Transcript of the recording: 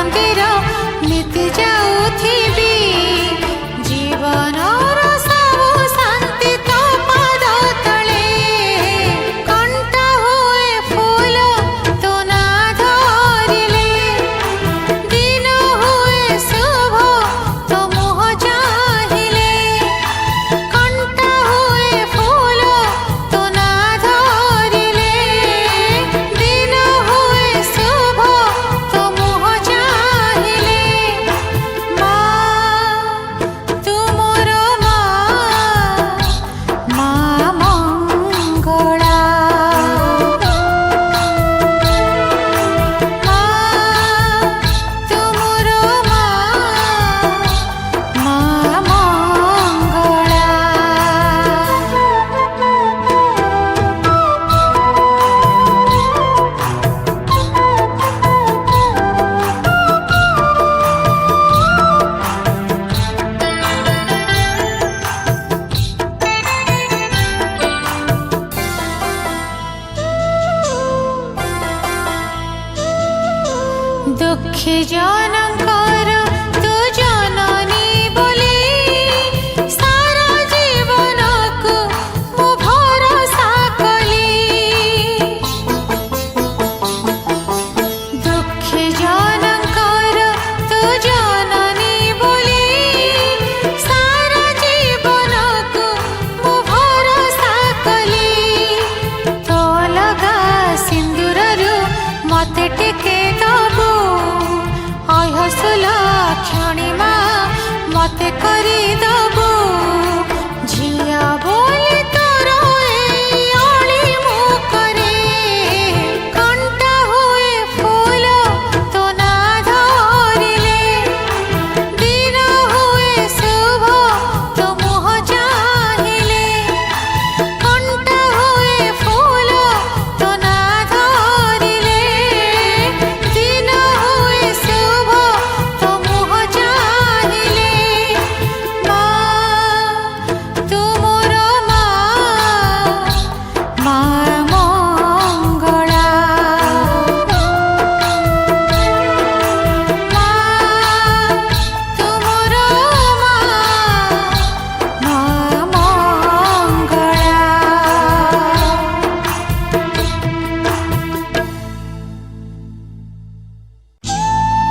मंदिर नीति जाऊथिबी जीवनर सबु शांति तो पाद तले कंठ हुए फूल तो ना धरिले दिन हुए शुभ तो मुह चाहिले कंठ हुए फूल तो ना धरिले दिन हुए शुभ तो मुह चाहिले माँ तुमर माँ मंगला माँ तुमर माँ मंगला। दुखी जनकर तू जननी बोली सारा जीवन को मु भरोसा कली दुखी जनकर तू जननी बोली सारा जीवन को मु भरोसा कली तो लगा सिंदूररू मते टिके दबू अहसुल क्षणिमा मते करी द